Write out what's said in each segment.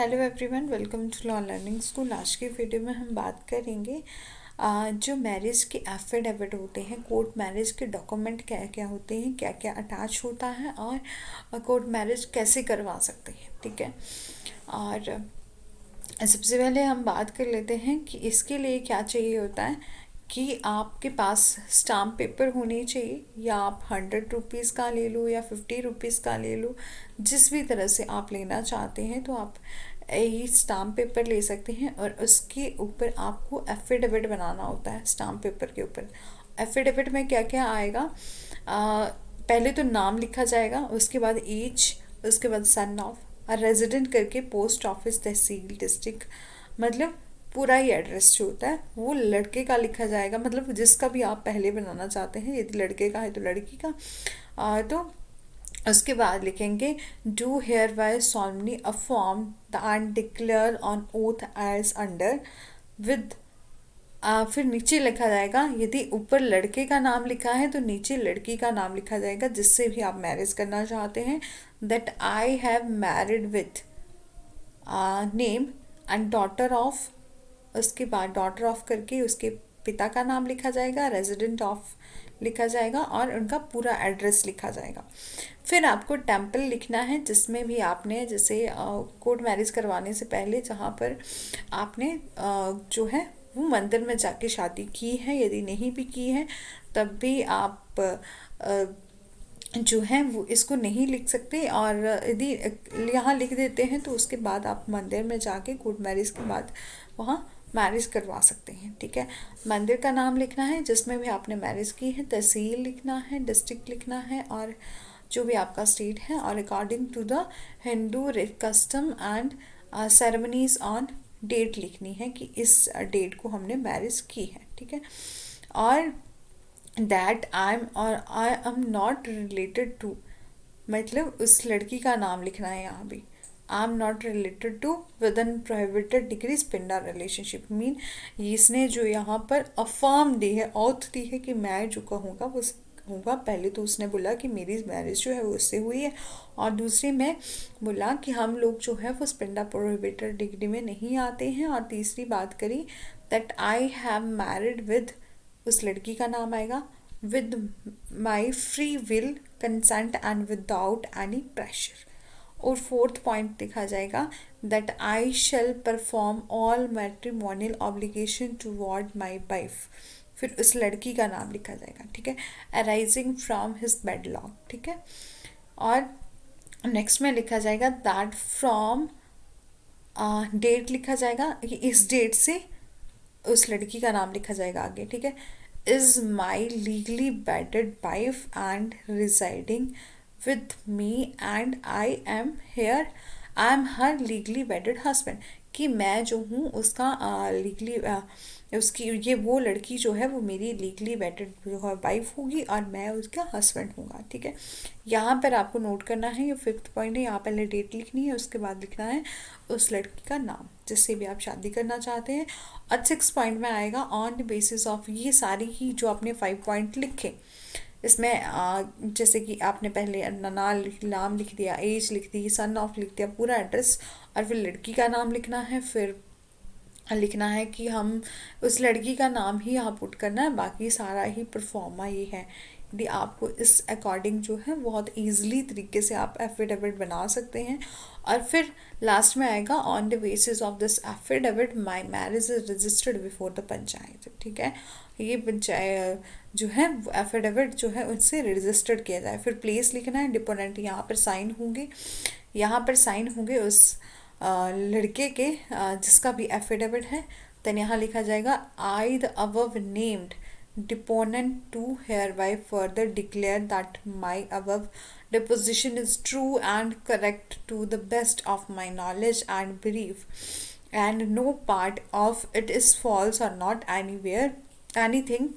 Hello everyone, welcome to law learning school. आज की video में हम बात करेंगे जो मैरिज के एफिडेविट होते हैं, कोर्ट मैरिज के डॉक्यूमेंट क्या क्या होते हैं, क्या क्या अटैच होता है और कोर्ट मैरिज कैसे करवा सकते हैं। ठीक है। और सबसे पहले हम बात कर लेते हैं कि इसके लिए क्या चाहिए होता है कि आपके पास स्टाम्प पेपर होने चाहिए, या आप 100 रुपीज़ का ले लो या 50 रुपीज़ का ले लो, जिस भी तरह से आप लेना चाहते हैं तो आप ये स्टाम्प पेपर ले सकते हैं। और उसके ऊपर आपको एफिडेविट बनाना होता है। स्टाम्प पेपर के ऊपर एफिडेविट में क्या क्या आएगा, पहले तो नाम लिखा जाएगा, उसके बाद एज, उसके बाद सन ऑफ, रेजिडेंट करके पोस्ट ऑफिस, तहसील, डिस्ट्रिक्ट, मतलब पूरा ही एड्रेस जो होता है वो लड़के का लिखा जाएगा, मतलब जिसका भी आप पहले बनाना चाहते हैं। यदि लड़के का है तो लड़की का। तो उसके बाद लिखेंगे do hereby solemnly affirm and declare on oath as under with. फिर नीचे लिखा जाएगा, यदि ऊपर लड़के का नाम लिखा है तो नीचे लड़की का नाम लिखा जाएगा जिससे भी आप मैरिज करना चाहते हैं। That I have married with name and daughter of, उसके बाद डॉटर ऑफ करके उसके पिता का नाम लिखा जाएगा, रेजिडेंट ऑफ लिखा जाएगा और उनका पूरा एड्रेस लिखा जाएगा। फिर आपको टेम्पल लिखना है जिसमें भी आपने, जैसे कोर्ट मैरिज करवाने से पहले जहाँ पर आपने जो है वो मंदिर में जाके शादी की है। यदि नहीं भी की है तब भी आप जो है वो इसको नहीं लिख सकते, और यदि यहाँ लिख देते हैं तो उसके बाद आप मंदिर में जाके कोर्ट मैरिज के बाद वहाँ मैरिज करवा सकते हैं। ठीक है। मंदिर का नाम लिखना है जिसमें भी आपने मैरिज की है, तहसील लिखना है, डिस्ट्रिक्ट लिखना है और जो भी आपका स्टेट है, और according to the Hindu custom and ceremonies on date लिखनी है कि इस डेट को हमने मैरिज की है। ठीक है। और that I am not related to, मतलब उस लड़की का नाम लिखना है यहाँ भी। I am not related to with an prohibited degree sapinda relationship, mean इसने जो यहाँ पर अफर्म दी है, ऑथ दी है कि मैं जो कहूँगा वो होगा। पहले तो उसने बोला कि मेरी मैरिज जो है वो उससे हुई है, और दूसरी में बोला कि हम लोग जो है वो स्पिंडा प्रोहिबिटेड डिग्री में नहीं आते हैं, और तीसरी बात करी that I have married with, उस लड़की का नाम आएगा, with my free will consent and without any pressure. और फोर्थ पॉइंट लिखा जाएगा that I shall perform all matrimonial obligation toward my wife. फिर उस लड़की का नाम लिखा जाएगा। ठीक है। Arising from his bed law. ठीक है। और नेक्स्ट में लिखा जाएगा दैट फ्रॉम, डेट लिखा जाएगा कि इस डेट से उस लड़की का नाम लिखा जाएगा आगे। ठीक है। Is my legally वेडेड wife and residing with me and I am here, I am her legally वेडेड husband, कि मैं जो हूँ उसका लीगली उसकी, ये वो लड़की जो है वो मेरी लीगली वेडेड जो है वाइफ होगी और मैं उसका हस्बैंड हूँगा। ठीक है। यहाँ पर आपको नोट करना है, ये फिफ्थ पॉइंट है, यहाँ पहले डेट लिखनी है, उसके बाद लिखना है उस लड़की का नाम जिससे भी आप शादी करना चाहते हैं। और सिक्स पॉइंट में आएगा ऑन द बेसिस ऑफ, ये सारी ही जो आपने 5 पॉइंट लिखे इसमें जैसे कि आपने पहले नाम लिख दिया, एज लिख दी, सन ऑफ लिख दिया, पूरा एड्रेस, और फिर लड़की का नाम लिखना है, फिर लिखना है कि हम उस लड़की का नाम ही यहाँ पुट करना है, बाकी सारा ही परफॉर्मा ये है। यदि आपको इस अकॉर्डिंग जो है बहुत ईजिली तरीके से आप एफिडेविट बना सकते हैं। और फिर लास्ट में आएगा on the basis of this affidavit my marriage is registered before the panchayat. ठीक है। ये पंचायत जो है एफिडेविट जो है उनसे रजिस्टर्ड किया जाए। फिर प्लेस लिखना है, डिपोनेंट यहाँ पर साइन होंगे, यहाँ पर साइन होंगे उस लड़के के जिसका भी एफिडेविट है। देन यहाँ लिखा जाएगा I the above named deponent to hereby further declare that my above deposition is true and correct to the best of my knowledge and belief, and no part of it is false or not anywhere anything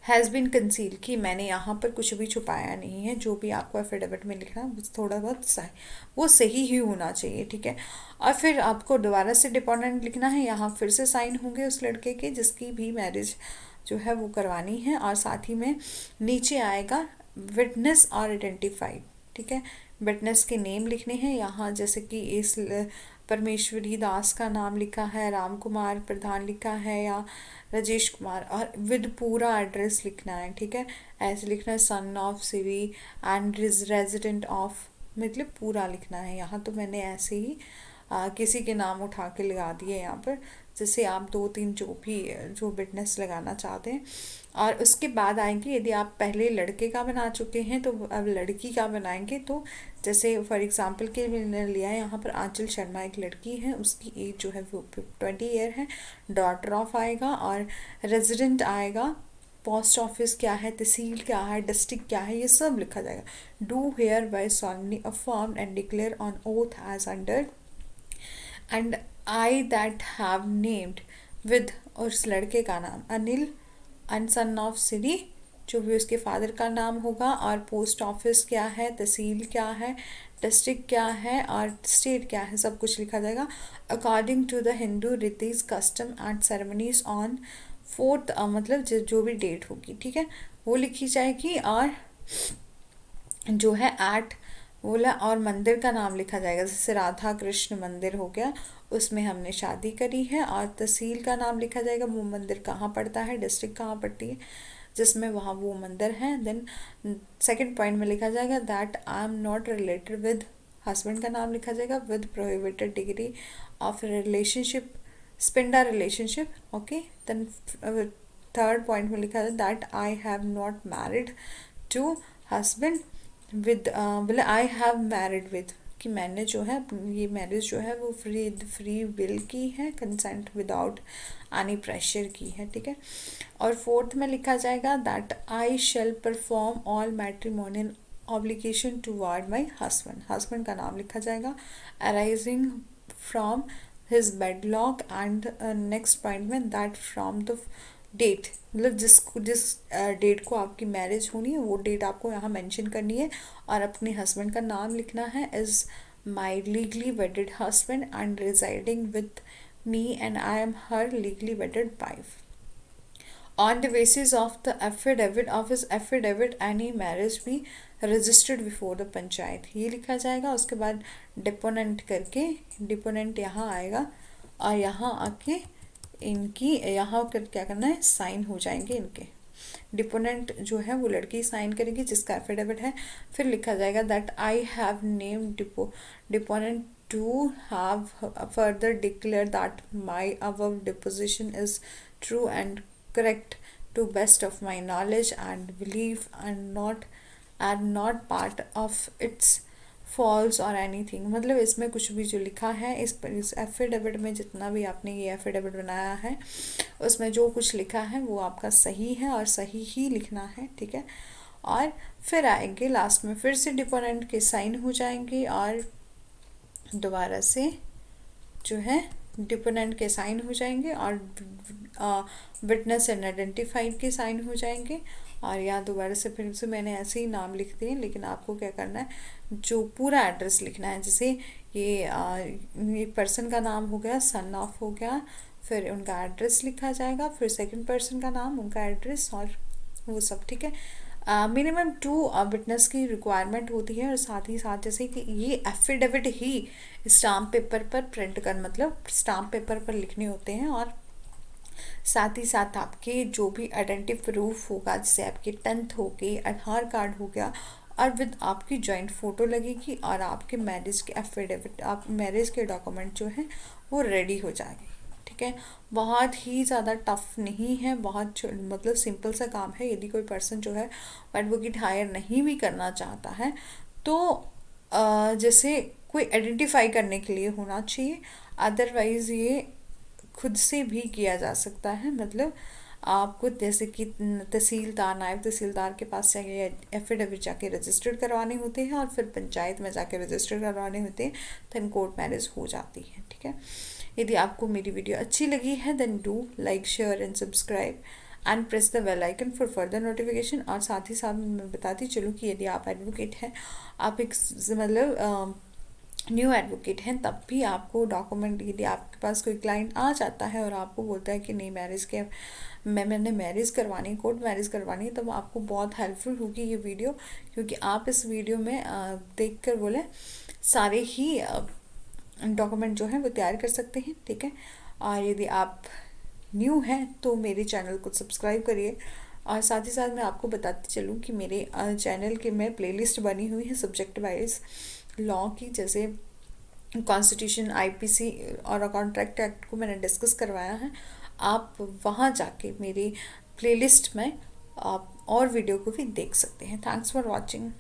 has been conceal, कि मैंने यहाँ पर कुछ भी छुपाया नहीं है। जो भी आपको एफिडेविट में लिखना है थोड़ा बहुत वो सही ही होना चाहिए। ठीक है। और फिर आपको दोबारा से डिपोनेंट लिखना है, यहाँ फिर से साइन होंगे उस लड़के के जिसकी भी मैरिज जो है वो करवानी है, और साथ ही में नीचे आएगा विटनेस और आइडेंटिफाइड। ठीक है। विटनेस के नेम लिखने हैं यहाँ, जैसे कि इस परमेश्वरी दास का नाम लिखा है, राम कुमार प्रधान लिखा है या राजेश कुमार, और विद पूरा एड्रेस लिखना है। ठीक है, ऐसे लिखना है son of Shri and resident of, मतलब पूरा लिखना है। यहाँ तो मैंने ऐसे ही किसी के नाम उठा के लगा दिए यहाँ पर, जैसे आप 2-3 जो विटनेस लगाना चाहते हैं। और उसके बाद आएंगे, यदि आप पहले लड़के का बना चुके हैं तो अब लड़की का बनाएंगे। तो जैसे फॉर एग्जांपल के मैंने लिया है यहाँ पर आंचल शर्मा, एक लड़की है, उसकी एज जो है वो 20 ईयर है, डॉटर ऑफ आएगा, और रेजिडेंट आएगा, पोस्ट ऑफिस क्या है, तहसील क्या है, डिस्ट्रिक्ट क्या है, ये सब लिखा जाएगा। Do hereby solemnly affirm and declare on oath as under and I that have named with, और उस लड़के का नाम अनिल एंड सन ऑफ सिरी, जो भी उसके फादर का नाम होगा, और पोस्ट ऑफिस क्या है, तहसील क्या है, डिस्ट्रिक्ट क्या है, और स्टेट क्या है, सब कुछ लिखा जाएगा। According to the Hindu rites custom and ceremonies on 4th, मतलब जो भी डेट होगी, ठीक है, वो लिखी जाएगी। और जो है एट बोला, और मंदिर का नाम लिखा जाएगा, जैसे राधा कृष्ण मंदिर हो गया, उसमें हमने शादी करी है, और तहसील का नाम लिखा जाएगा, वो मंदिर कहाँ पड़ता है, डिस्ट्रिक्ट कहाँ पड़ती है, जिसमें वहाँ वो मंदिर है। देन सेकंड पॉइंट में लिखा जाएगा that I am not related with, husband का नाम लिखा जाएगा, with prohibited degree of relationship, sapinda relationship. Okay, then third point में लिखा है that I have not married to husband with, बोले आई हैव मैरिड विद, कि मैंने जो है ये मैरिज जो है वो फ्री विल की है, कंसेंट विदाउट एनी प्रेशर की है। ठीक है, और फोर्थ में लिखा जाएगा that I shall perform all matrimonial obligation toward my husband, husband का नाम लिखा जाएगा, arising from his wedlock. And next point में दैट फ्रॉम द डेट, मतलब जिस डेट को आपकी मैरिज होनी है वो डेट आपको यहाँ मेंशन करनी है, और अपने हस्बैंड का नाम लिखना है, is my legally वेडेड husband and residing with me and I am her legally वेडेड wife. On the basis of the affidavit of his affidavit any marriage be registered before the panchayat, ये लिखा जाएगा। उसके बाद डिपोनेंट करके, डिपोनेंट यहाँ आएगा, और यहाँ आके इनकी यहाँ कर क्या करना है, साइन हो जाएंगे इनके। डिपोनेंट जो है वो लड़की साइन करेगी जिसका एफिडेविट है। फिर लिखा जाएगा that I have name deponent to have further declare that my above deposition is true and correct to best of my knowledge and belief and not part of its false or anything। मतलब इसमें कुछ भी जो लिखा है इस affidavit में, जितना भी आपने ये एफिडेविट बनाया है उसमें जो कुछ लिखा है वो आपका सही है और सही ही लिखना है। ठीक है, और फिर आएंगे लास्ट में, फिर से डिपोनेंट के साइन हो जाएंगे, और दोबारा से जो है डिपोनेंट के साइन हो जाएंगे, और विटनेस एंड आइडेंटिफाइड के साइन हो जाएंगे। और यहाँ दोबारा से फिर से मैंने ऐसे ही नाम लिख दिए, लेकिन आपको क्या करना है, जो पूरा एड्रेस लिखना है। जैसे ये पर्सन का नाम हो गया, सन ऑफ हो गया, फिर उनका एड्रेस लिखा जाएगा, फिर सेकंड पर्सन का नाम, उनका एड्रेस, और वो सब। ठीक है, मिनिमम 2 विटनेस की रिक्वायरमेंट होती है, और साथ ही साथ जैसे कि ये एफिडेविट ही स्टाम्प पेपर पर प्रिंट कर, मतलब स्टाम्प पेपर पर लिखने होते हैं, और साथ ही साथ आपके जो भी आइडेंटिटी प्रूफ होगा, जैसे आपकी 10th हो गई, आधार कार्ड हो गया, और विद आपकी जॉइंट फ़ोटो लगेगी, और आपके मैरिज के एफिडेविट, आप मैरिज के डॉक्यूमेंट जो हैं वो रेडी हो जाएंगे। ठीक है, बहुत ही ज़्यादा टफ नहीं है, बहुत मतलब सिंपल सा काम है। यदि कोई पर्सन जो है एडवोकेट हायर नहीं भी करना चाहता है तो जैसे कोई आइडेंटिफाई करने के लिए होना चाहिए, अदरवाइज़ ये खुद से भी किया जा सकता है। मतलब आपको जैसे कि तहसीलदार, नायब तहसीलदार के पास जाके एफिडेविट जाके रजिस्टर्ड करवाने होते हैं, और फिर पंचायत में जाके रजिस्टर करवाने होते हैं, देन कोर्ट मैरिज हो जाती है। ठीक है, यदि आपको मेरी वीडियो अच्छी लगी है then do like, share and subscribe and press the bell icon for further notification. और साथ ही साथ मैं बताती चलूँ कि यदि आप एडवोकेट हैं, आप एक मतलब न्यू एडवोकेट हैं तब भी आपको डॉक्यूमेंट, यदि आपके पास कोई क्लाइंट आ जाता है और आपको बोलता है कि नहीं मैंने मैरिज करवानी है, कोर्ट मैरिज करवानी है, तब आपको बहुत हेल्पफुल होगी ये वीडियो, क्योंकि आप इस वीडियो में देख कर बोले सारे ही डॉक्यूमेंट जो हैं वो तैयार कर सकते हैं। ठीक है, और यदि आप न्यू हैं तो मेरे चैनल को सब्सक्राइब करिए। और साथ ही साथ मैं आपको बताती चलूँ कि मेरे चैनल के में प्लेलिस्ट बनी हुई है सब्जेक्ट वाइज लॉ की, जैसे कॉन्स्टिट्यूशन, आईपीसी और कॉन्ट्रैक्ट एक्ट को मैंने डिस्कस करवाया है। आप वहाँ जाके मेरी प्लेलिस्ट में आप और वीडियो को भी देख सकते हैं। Thanks for watching.